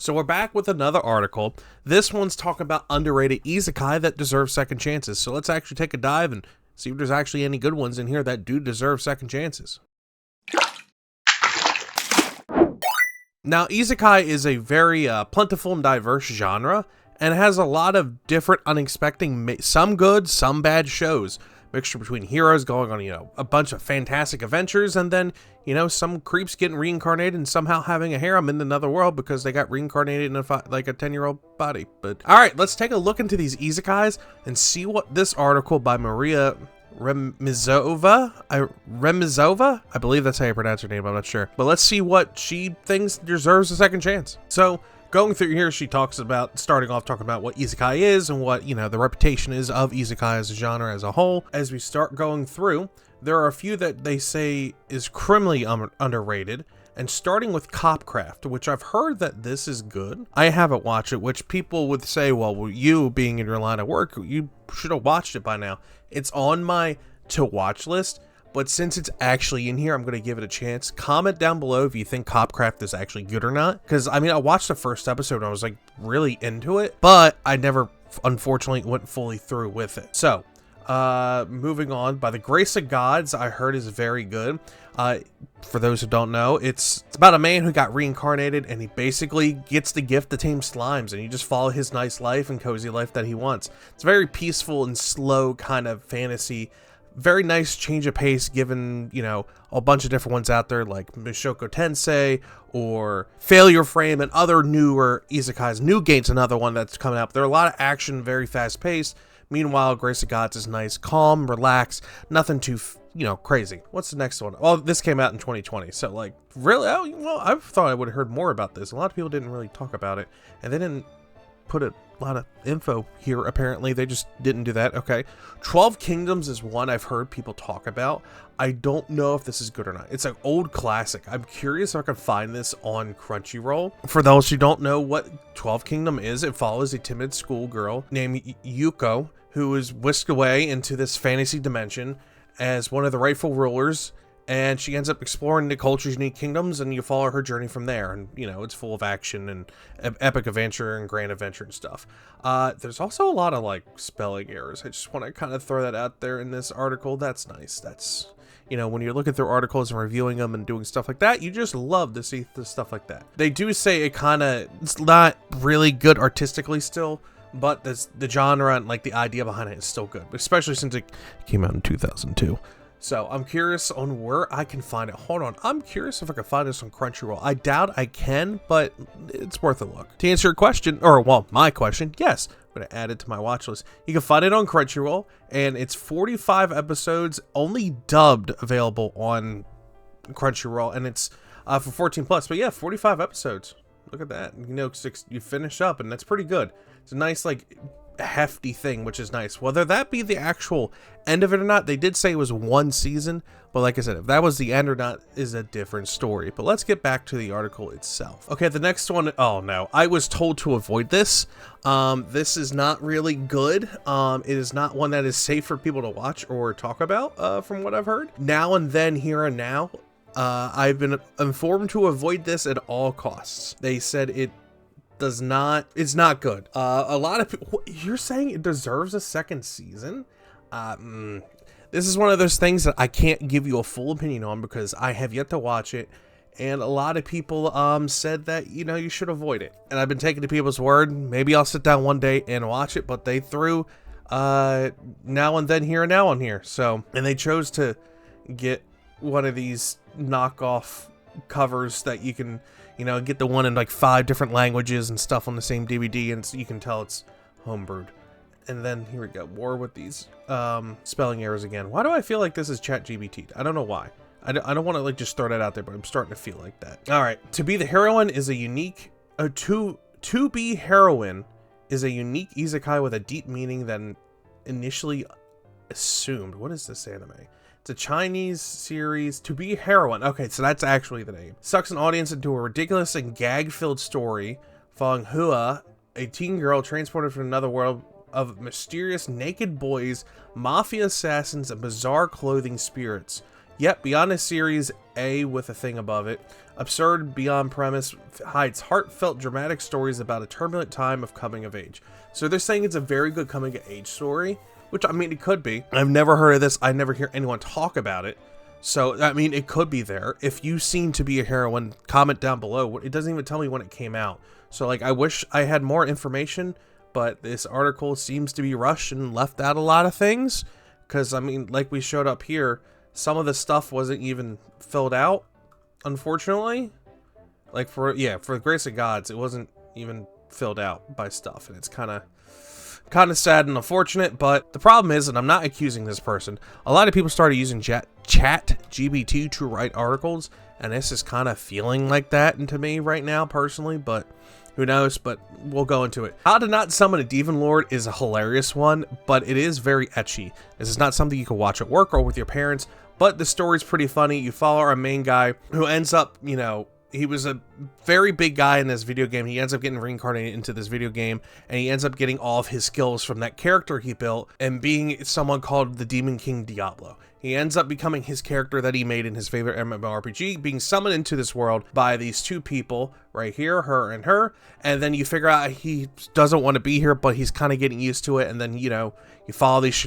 So we're back with another article. This one's talking about underrated isekai that deserve second chances. So let's actually take a dive and see if there's actually any good ones in here that do deserve second chances. Now, isekai is a very plentiful and diverse genre, and has a lot of different unexpected, some good, some bad shows. Mixture between heroes going on, a bunch of fantastic adventures, and then, some creeps getting reincarnated and somehow having a harem in another world because they got reincarnated in a 10-year-old body. But all right, let's take a look into these isekais and see what this article by Maria Remizova, I believe that's how you pronounce her name, I'm not sure. But let's see what she thinks deserves a second chance. So, going through here, she starting off talking about what isekai is and what, the reputation is of isekai as a genre as a whole. As we start going through, there are a few that they say is criminally underrated, and starting with Copcraft, which I've heard that this is good. I haven't watched it, which people would say, well, you being in your line of work, you should have watched it by now. It's on my to-watch list, but since it's actually in here, I'm going to give it a chance. Comment down below if you think Copcraft is actually good or not. Because, I watched the first episode and I was, really into it. But I never, unfortunately, went fully through with it. So, moving on. By the Grace of Gods, I heard is very good. For those who don't know, it's about a man who got reincarnated and he basically gets the gift to tame slimes, and you just follow his nice life and cozy life that he wants. It's very peaceful and slow kind of fantasy. Very nice change of pace given, a bunch of different ones out there like Mishoko Tensei or Failure Frame and other newer isekais. Newgate's another one that's coming up. There are a lot of action, very fast paced. Meanwhile, Grace of Gods is nice, calm, relaxed, nothing too, crazy. What's the next one? Oh, this came out in 2020. So, really? Oh, well, I thought I would have heard more about this. A lot of people didn't really talk about it, and they didn't put a lot of info here. Apparently, they just didn't do that. Okay. 12 Kingdoms is one I've heard people talk about. I don't know if this is good or not. It's an old classic. I'm curious if I can find this on Crunchyroll. For those who don't know what 12 Kingdom is, it follows a timid schoolgirl named Yuko, who is whisked away into this fantasy dimension as one of the rightful rulers, and she ends up exploring the culture's unique kingdoms, and you follow her journey from there. And, it's full of action and epic adventure and grand adventure and stuff. There's also a lot of, spelling errors. I just want to kind of throw that out there in this article. That's nice. That's, when you're looking through articles and reviewing them and doing stuff like that, you just love to see stuff like that. They do say it's not really good artistically still, but the genre and the idea behind it is still good, especially since it came out in 2002. So I'm curious on where I can find it. Hold on, I'm curious if I can find this on Crunchyroll. I doubt I can, but it's worth a look. To answer your question, my question, yes, I'm gonna add it to my watch list. You can find it on Crunchyroll, and it's 45 episodes, only dubbed, available on Crunchyroll, and it's for 14 plus. But yeah, 45 episodes. Look at that. You finish up, and that's pretty good. It's a nice, hefty thing, which is nice. Whether that be the actual end of it or not, they did say it was one season, but like I said, if that was the end or not is a different story. But let's get back to the article itself. Okay, the next one, oh no, I was told to avoid this. This is not really good. It is not one that is safe for people to watch or talk about, from what I've heard. Now and Then, Here and Now, I've been informed to avoid this at all costs. They said it's not good. A lot of people, you're saying it deserves a second season? This is one of those things that I can't give you a full opinion on because I have yet to watch it, and a lot of people said that you should avoid it, and I've been taking to people's word. Maybe I'll sit down one day and watch it, but they threw Now and Then, Here and Now on here, and they chose to get one of these knockoff covers that you can get the one in 5 different languages and stuff on the same DVD, and so you can tell it's homebrewed. And then here we go, more with these spelling errors again. Why do I feel like this is ChatGPT? I don't know why. I don't want to just throw that out there, but I'm starting to feel like that. All right, To Be Heroine is a unique isekai with a deep meaning than initially assumed. What is this anime? It's a Chinese series. To Be Heroine. Okay, so that's actually the name. Sucks an audience into a ridiculous and gag-filled story following Hua, a teen girl transported from another world of mysterious naked boys, mafia assassins, and bizarre clothing spirits. Yet, beyond a series A with a thing above it, absurd beyond premise hides heartfelt dramatic stories about a turbulent time of coming of age. So they're saying it's a very good coming of age story, which, I mean, it could be. I've never heard of this. I never hear anyone talk about it. So, I mean, it could be there. If you seem to be a heroine, comment down below. It doesn't even tell me when it came out. So, like, I wish I had more information, but this article seems to be rushed and left out a lot of things. Because, I mean, like we showed up here, some of the stuff wasn't even filled out, unfortunately. Like, for the grace of gods, it wasn't even filled out by stuff. And it's kind of sad and unfortunate, but the problem is, and I'm not accusing this person, a lot of people started using ChatGPT to write articles, and this is kind of feeling like that to me right now, personally, but who knows, but we'll go into it. How to Not Summon a Demon Lord is a hilarious one, but it is very ecchi. This is not something you can watch at work or with your parents, but the story's pretty funny. You follow our main guy who ends up, you know, he was a very big guy in this video game. He ends up getting reincarnated into this video game, and he ends up getting all of his skills from that character he built and being someone called the Demon King Diablo. He ends up becoming his character that he made in his favorite MMORPG, being summoned into this world by these two people right here, her and her, and then you figure out he doesn't want to be here, but he's kind of getting used to it, and then, you know, you follow these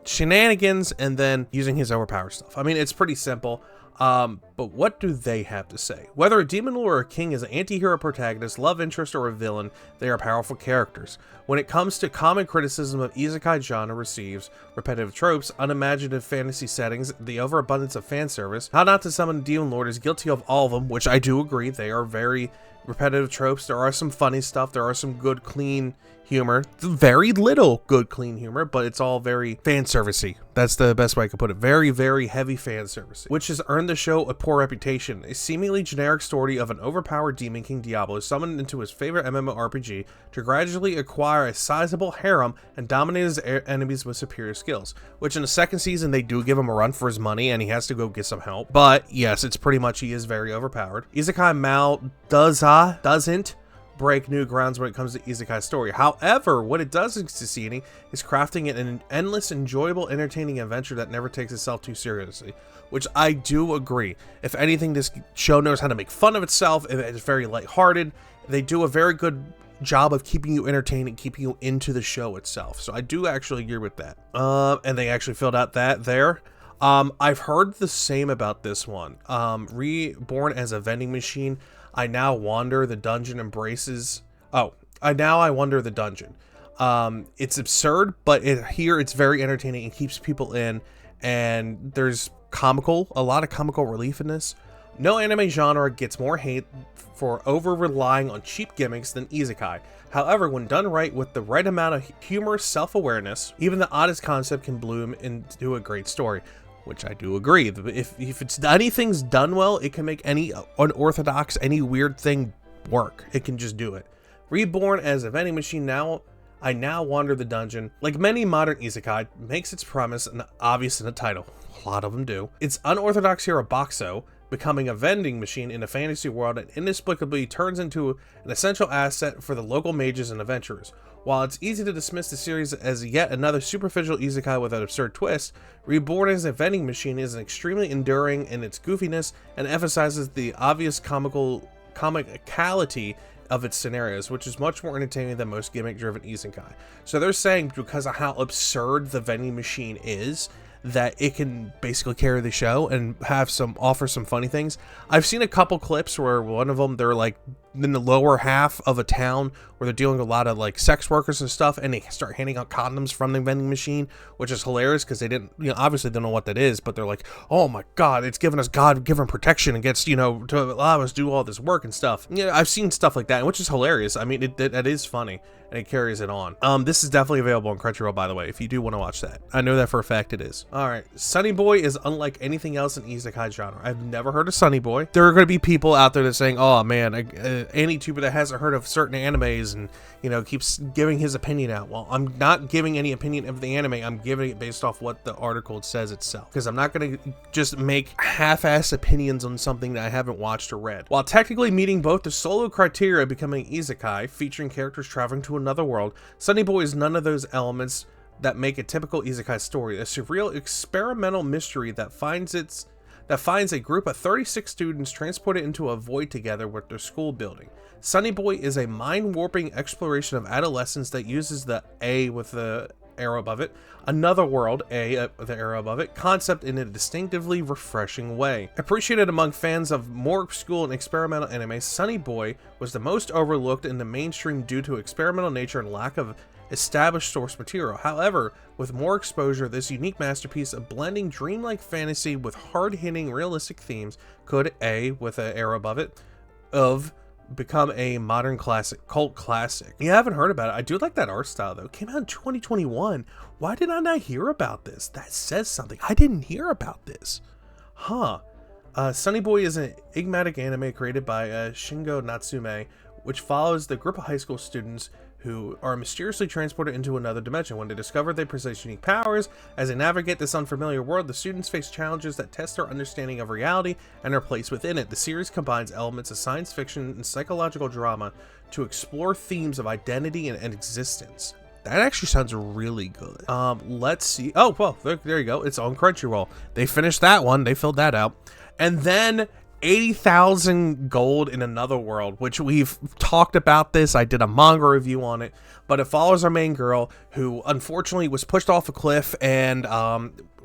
shenanigans and then using his overpowered stuff. I mean, it's pretty simple. But what do they have to say? Whether a demon lord or a king is an anti-hero protagonist, love interest, or a villain, they are powerful characters. When it comes to common criticism of isekai genre receives repetitive tropes, unimaginative fantasy settings, the overabundance of fan service, How Not to Summon a Demon Lord is guilty of all of them, which I do agree, they are very repetitive tropes. There are some funny stuff, there are some good, clean humor, very little good, clean humor, but it's all very fan servicey. That's the best way I could put it. Very, very heavy fan service, which has earned the show a poor reputation. A seemingly generic story of an overpowered Demon King Diablo summoned into his favorite MMORPG to gradually acquire a sizable harem and dominate his enemies with superior skills, which in the second season they do give him a run for his money and he has to go get some help. But yes, it's pretty much he is very overpowered. Isekai Mao doesn't break new grounds when it comes to isekai story. However, what it does succeeding is crafting an endless, enjoyable, entertaining adventure that never takes itself too seriously, which I do agree. If anything, this show knows how to make fun of itself. It's very lighthearted. They do a very good job of keeping you entertained and keeping you into the show itself. So I do actually agree with that. And they actually filled out that there. I've heard the same about this one. Reborn as a vending machine. I now wander the dungeon embraces. I wonder the dungeon. It's absurd, but here it's very entertaining and keeps people in. And there's a lot of comical relief in this. No anime genre gets more hate for over-relying on cheap gimmicks than isekai. However, when done right with the right amount of humorous self-awareness, even the oddest concept can bloom into a great story. Which I do agree. If it's anything's done well, it can make any unorthodox, any weird thing work. It can just do it. Reborn as a vending machine, I now wander the dungeon. Like many modern isekai, makes its premise obvious in the title. A lot of them do. Its unorthodox hero Boxo, becoming a vending machine in a fantasy world, and inexplicably turns into an essential asset for the local mages and adventurers. While it's easy to dismiss the series as yet another superficial isekai with an absurd twist, Reborn as a Vending Machine is extremely enduring in its goofiness and emphasizes the obvious comicality of its scenarios, which is much more entertaining than most gimmick-driven isekai. So they're saying because of how absurd the vending machine is, that it can basically carry the show and offer some funny things. I've seen a couple clips where one of them, they're like in the lower half of a town where they're dealing with a lot of like sex workers and stuff, and they start handing out condoms from the vending machine, which is hilarious because they didn't, obviously they don't know what that is, but they're like, oh my god, it's giving us God-given protection against, to allow us to do all this work and stuff. I've seen stuff like that, which is hilarious. I mean, that is funny, and it carries it on. This is definitely available on Crunchyroll, by the way, if you do want to watch that. I know that for a fact it is. Alright, Sunny Boy is unlike anything else in isekai genre. I've never heard of Sunny Boy. There are going to be people out there that are saying, oh man, any tuber that hasn't heard of certain animes and keeps giving his opinion out. Well, I'm not giving any opinion of the anime. I'm giving it based off what the article says itself, because I'm not going to just make half-ass opinions on something that I haven't watched or read. While technically meeting both the solo criteria of becoming isekai, featuring characters traveling to another world, Sunny Boy is none of those elements that make a typical isekai story. A surreal experimental mystery that finds that finds a group of 36 students transported into a void together with their school building. Sunny Boy is a mind-warping exploration of adolescence that uses the A with the arrow above it, another world, A with the arrow above it, concept in a distinctively refreshing way. Appreciated among fans of more obscure and experimental anime, Sunny Boy was the most overlooked in the mainstream due to experimental nature and lack of established source material. However, with more exposure, this unique masterpiece of blending dreamlike fantasy with hard-hitting realistic themes could, A with an arrow above it, of become a modern classic, cult classic. You haven't heard about it. I do like that art style though. It came out in 2021. Why did I not hear about this? That says something. I didn't hear about this. Huh. Sunny Boy is an enigmatic anime created by Shingo Natsume, which follows the group of high school students who are mysteriously transported into another dimension. When they discover they possess unique powers, as they navigate this unfamiliar world, the students face challenges that test their understanding of reality and their place within it. The series combines elements of science fiction and psychological drama to explore themes of identity and existence. That actually sounds really good. Let's see. Oh, well, there you go. It's on Crunchyroll. They finished that one. They filled that out. And then 80,000 gold in another world, which we've talked about this. I did a manga review on it, but it follows our main girl who unfortunately was pushed off a cliff, and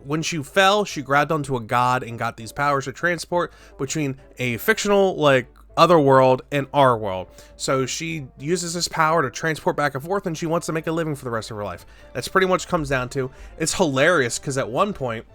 when she fell, she grabbed onto a god and got these powers to transport between a fictional other world and our world. So she uses this power to transport back and forth, and she wants to make a living for the rest of her life. That's pretty much comes down to. It's hilarious because at one point,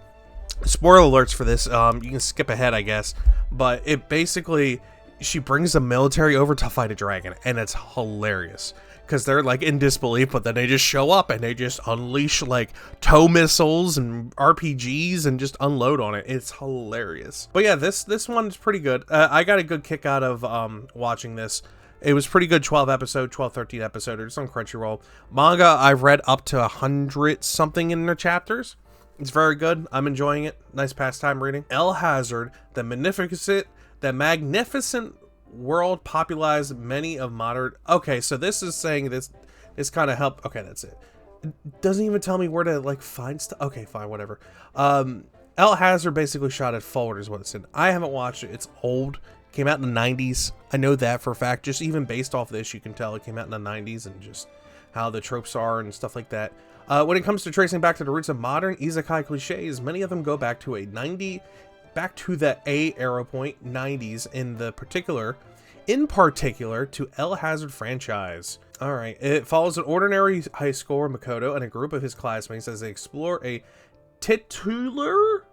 spoiler alerts for this, you can skip ahead I guess, but it basically, she brings the military over to fight a dragon, and it's hilarious because they're like in disbelief, but then they just show up and they just unleash like tow missiles and RPGs and just unload on it. It's hilarious. But yeah, this one's pretty good. I got a good kick out of watching this. It was pretty good. 13 episode. It's on Crunchyroll. Manga, I've read up to 100 something in their chapters. It's very good. I'm enjoying it. Nice pastime reading. El Hazard, the magnificent world popularized many of modern. Okay, so this is saying this kind of help. Okay, that's it. It doesn't even tell me where to find stuff. Okay, fine, whatever. El Hazard basically shot it forward is what it said. I haven't watched it. It's old. Came out in the 90s. I know that for a fact. Just even based off this, you can tell it came out in the 90s and just how the tropes are and stuff like that. When it comes to tracing back to the roots of modern isekai cliches, many of them go back to the A arrow point 90s in particular to El Hazard franchise. All right, it follows an ordinary high schooler Makoto and a group of his classmates as they explore a titular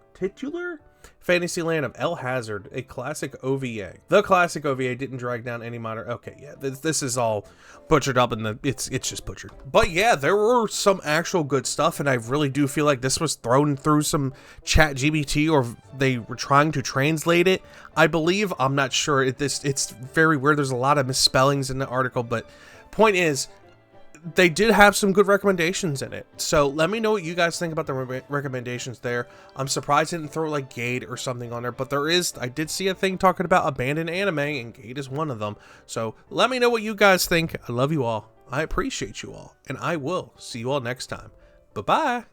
fantasy land of El Hazard, a classic OVA. The classic OVA didn't drag down any modern. Okay, yeah, this is all butchered up, and it's just butchered. But yeah, there were some actual good stuff, and I really do feel like this was thrown through some chat GBT, or they were trying to translate it. I believe, I'm not sure. It's very weird. There's a lot of misspellings in the article, but point is, they did have some good recommendations in it. So let me know what you guys think about the recommendations there. I'm surprised I didn't throw like Gate or something on there, but I did see a thing talking about abandoned anime, and Gate is one of them. So let me know what you guys think. I love you all. I appreciate you all, and I will see you all next time. Bye-bye.